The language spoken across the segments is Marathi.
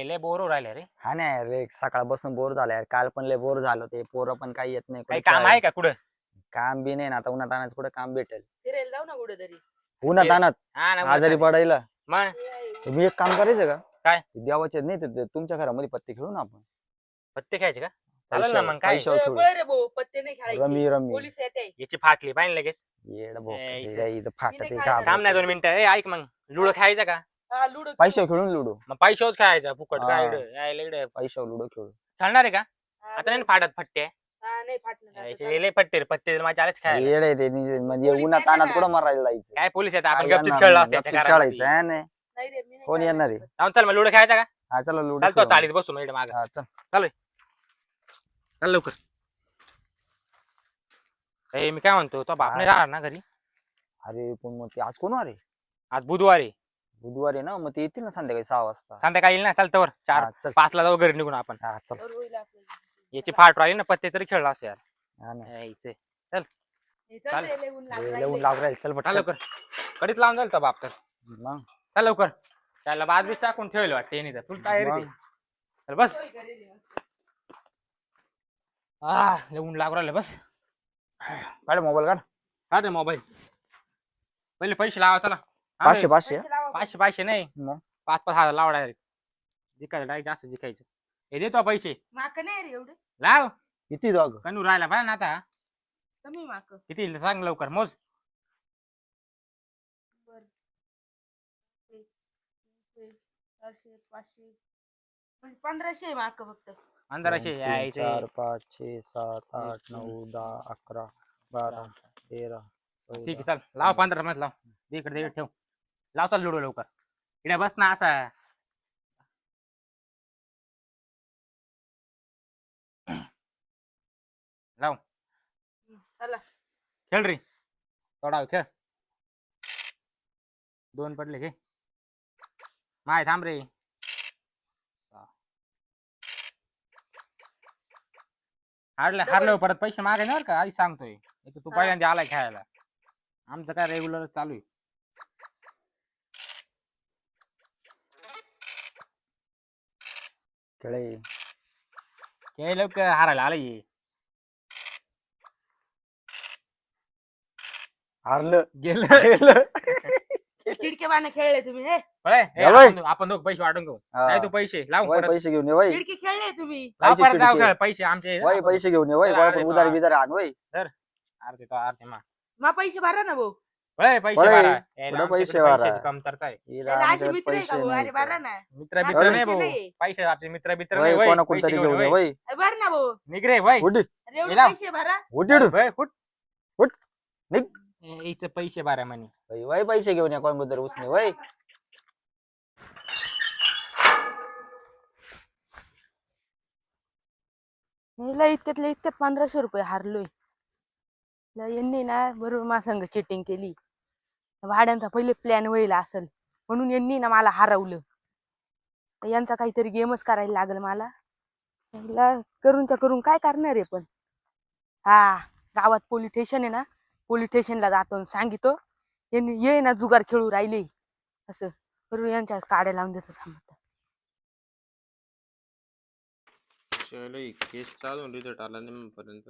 लय बोर राहिले रे. हा नाही रे सकाळपासून बोर झालाय काल पण लय बोर झालं ते पोरं पण काही येत नाही काही काम आहे का कुठं? काम बी नाही ना आता उन्हात आणत कुठं काम भेटेल फिरायला जाऊ ना कुठेतरी. उन्हात आणत हा ना आजारी पडायला मग तुम्ही एक काम करायचं का काय? देवाचे नाही ते तुमच्या घरामध्ये पत्ते खेळू ना आपण पत्ते खायचे का? चालेल ना मग काय पैशावर खेळू बरं भाऊ पत्ते नाही खेळायचे. रमी रमी पोलीस येते. याची फाटली पाहिजे लगेच. येड इथं फाटत नाही का थांब नाही 2 मिनिटं. ऐक मग लुडो खायचा का? हा लुडो पैशावर खेळून लुडो मग पैशाच खायचा फुकट हा. काय यायला इकडे पैशावर लुडो खेळू खेळणार आहे का? आता नाही फाटत फट्टे. हा नाही फाटणार याचे लय फट्टे रे पत्ते माझ्या आलेच खायला. येड आहे ते म्हणजे पोलीस उन्हात येते आणत ना. कुठं मरायला जायचं काय पोलीस येतात आपण काय गपचीत येणार खेळलो नाही, असते गपचीत त्याच्या खेळायचं घरामध्ये. हा नाही नाही रे मी नाही कोण खेळणार. येणार आहे जाऊन चल मग लुडो खायचा का? हा चला लुडो चालतो खेळू. चाळीत बसू मग माग. हा चल चल लवकर. ए मी काय म्हणतो तो बाप नाही राहणार ना घरी? अरे पण मग ते आज कोण आहे आज बुधवारी बुधवार आहे ना मग ते येतील ना संध्याकाळी 6 वाजता संध्याकाळी येईल ना चालतं 4 हा, चल 5 ला जाऊ घरी निघून आपण. हा चल तर होईल आपल्याला. याची फाट राहिली ना पत्ते तरी खेळला असं यार. हा ना यायचे. हे चल चालेल. रे, लय ऊन लागलं लय राहिलंय. ऊन लागू राहील चल चल पटकन लवकर. कडीच लावून जाईल तो बाप तर. मग चल लवकर. त्याला बाद बीस टाकून ठेवलं वाटते नाही तर तुला काय रे ते. चल बस. होय घरी ये. लय ऊन लागू राहिलं बस. काढ मोबाईल काढ का रे मोबाईल पहिले पैसे लावा चला. 500 पैसे लावा. 500 नाही मग 5-5 हजार लावा डायरेक्ट. जिकायचं डायरेक्ट जास्त जिकायचं. हे देतो पैसे माक नाही रे एवढे. लाव. किती जाग कनू राहिला पाहिजे ना आता. कमी माक. किती सांग लवकर मोज. बर 400 500 म्हणजे 1500 माक फक्त. 1500 यायचे. 4 5 6 7 8 9 10 11 12 13 ठीक आहे चल लाव 15 मध्ये लाव. दे इकडे ठेव. लाव चल लुडो लवकर. इकडे बस ना असा. लाव चला खेळ रे. थोडा खेळ. 2 पडले घे. माय थांब रे. हारलो परत पैसे मागायचे का आधी सांगतोय. तू पहिल्यांदा आलाय खेळायला. आमचं काय रेग्युलर चालू आहे. खेळ लवकर हारायला आलाय. हारलं गेलं. चिडके बाण खेळले तुम्ही हे. आपण दोघ पैसे वाटून घेऊ. हा. नाही तू पैसे लाव वय परत. पैसे घेऊन ये वय चिडके खेळले तुम्ही. लाव पैसे परत लाव चिडके. खेळ. पैसे आमचे वय पैसे घेऊन ये वय अरे पण तो उधार आ- बिधार आण वय आरती तो आरती मा मा पैसे भरा ना भाऊ. पैसे वय, भरा. कुठं आमच्याकडे पैसे भरा? पैशाची कमतरता आहे. हिला त्याला असे आमच्याकडे मित्र आहे का पैसे भाऊ? नाही अरे भरा ना. मित्र पैसे बित्र नाही भाऊ. नाही. पैसे आपले मित्र बित्र वय नाही. कोणा पैसे कोणतरी घेऊन घेऊन ये वय. वय भर ना भाऊ. निघ रे वय. उडी अरे एवढे लाव. पैसे भरा. उडी वय फुट फुट. निघ. इथं पैसे भरा म्हणे. वय पैसे घेऊन या कोण बद्दल उसने वय मला इतक्यातल्या इतक्यात 1500 रुपये हारलोय. यांनी ना बरोबर माझ्या संग चिटिंग केली. भाड्यांचा पहिले प्लॅन व्हायला असेल म्हणून यांनी ना मला हरवलं. तर यांचा काहीतरी गेमच करायला लागल मला. करून काय करणार आहे पण. हा गावात पोलीस स्टेशन आहे ना. पोलीस स्टेशनला जातो आणि सांगितो यांनी ये ना जुगार खेळू राहिले असं करून यांच्या काड्या लावून देतो. थांबत केस चालू रिझल्ट आला नेमपर्यंत.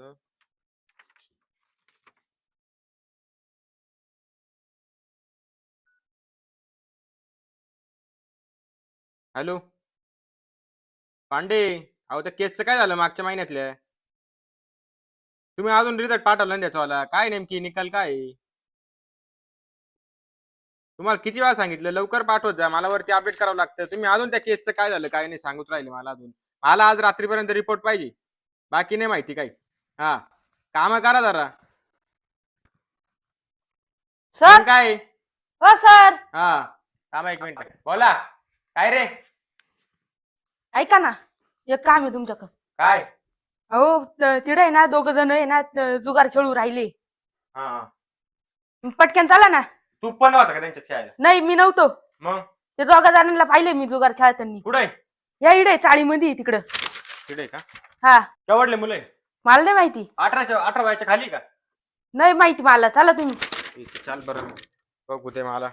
हॅलो पांडे. अहो त्या केसचं काय झालं मागच्या महिन्यातल्या? तुम्ही अजून रिझल्ट पाठवला ना त्याच्यावाला. काय नेमकी निकाल काय आहे? तुम्हाला किती वेळा सांगितलं लवकर पाठवत जा. मला वरती अपडेट करावं लागतं. तुम्ही अजून त्या केसचं काय झालं काय नाही सांगत राहिले मला अजून. मला आज रात्रीपर्यंत रिपोर्ट पाहिजे. बाकी नाही माहिती काही. हा काम करा जरा. सर. काय हो सर. हा थांबा 1 मिनिट. बोला काय रे. ऐका ना एक काम आहे तुमच्याकडं. काय? अहो तिथे आहे ना 2 जण आहे ना जुगार खेळू राहिले. हा पटकन चला ना. तू पण होता का त्यांच्यात खेळायला? नाही मी नव्हतो. मग ते 2 जणांना पाहिले मी जुगार खेळताना. कुठे? या इडे चाळीमध्ये तिकडं. तिकडे का? हा केवढले मुलं आहे? मला नाही माहिती. 18 वयाच्या खाली का? नाही माहिती मला. चला तुम्ही. ठीक आहे, चाल बरं बघू ते मला.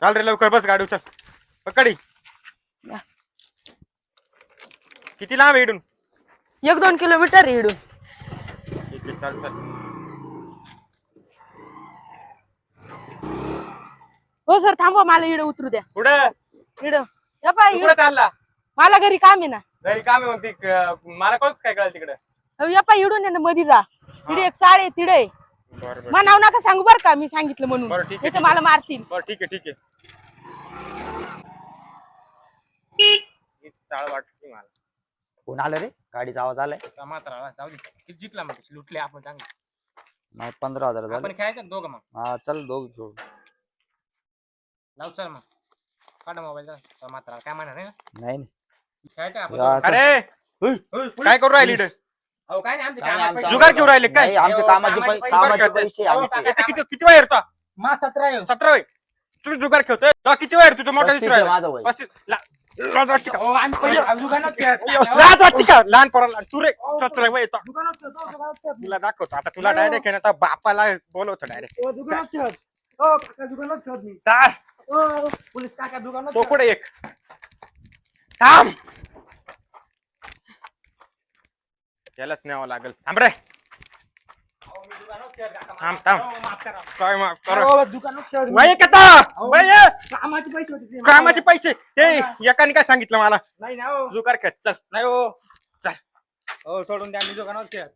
चाल रे लवकर बस गाडी चल पकडी या. किती लांब आहे इडून 1-2 किलोमीटर आहे इकडून. ठीक आहे चल चल हो सर थांबवा मला इकडे उतरू द्या. पुढं इकडं या पाय तू कुठं चालला मला घरी काम आहे ना. घरी काम आहे म्हणते मला कळत काय कळलं तिकडे अहो, या पाय इडून आहे ना मध्ये जा. तिकडे एक चाळ आहे तिडे बरं बरं मग नाव नका सांगू बरं का मी सांगितलं म्हणून. बरं, ठीक आहे, नाही तर मला मारतील. बरं ठीक आहे ठीक आहे चाळ वाटते मला कोण आलं रे गाडीचा आवाज आलाय मात्र जाऊ दे किती जिंकला मग लुटले आपण चांगले. नाही 15,000 झाले आपण खेळायचं ना दोघं मग. हा चल दोघ घेऊ लाव चल मग काढ मोबाईल मात्र काय म्हणणार नाही ना? नाही खेळायचं आपण या, दोघं. अरे काय करू राहिली इकडे अहो काय नाही आमचे काय नाही, कामाचे आमचं- पैसे. जुगार घेऊन राहिले काय नाही, आमच्या हो, कामाचे कामाचे कामाचे पैसे- पैसे हो, आमचे टाका. याचं किती किती वय येतो मा 17 आहे. 17 वय तुम्ही जुगार खेळतोय तो किती वय तुझं मोठा 35 दिसू आहे राहिला माझं वय 35 लाज वाटते का हो, आम्ही पहिले दुकानात खेळत. लाज वाटते का लहान पोराला तू रे 17 वय येतो दुकानात खेळतो, दुकानात खेळतो. तुला दाखवतो आता तुला डायरेक्ट आहे ना बापाला बोलवतो डायरेक्ट हो, दुकानात खेळत. हो, काका दुकानात खेळत मी. हो, पोलीस काका दुकानात तो खेळत. कुठे एक थांब त्यालाच न्यावं लागेल थांब रे अहो, मी दुकानात खेळत, काका. थांब, थांब. हो, माफ करा. काय माफ कर हो, दुकानात खेळत मी. वय कथा वय कामाचे पैसे होते ते. कामाचे पैसे ते एकाने काय सांगितलं मला नाही ना हो. जुगार खेळ चल नाही हो चल हो सोडून द्या मी दुकानात खेळत.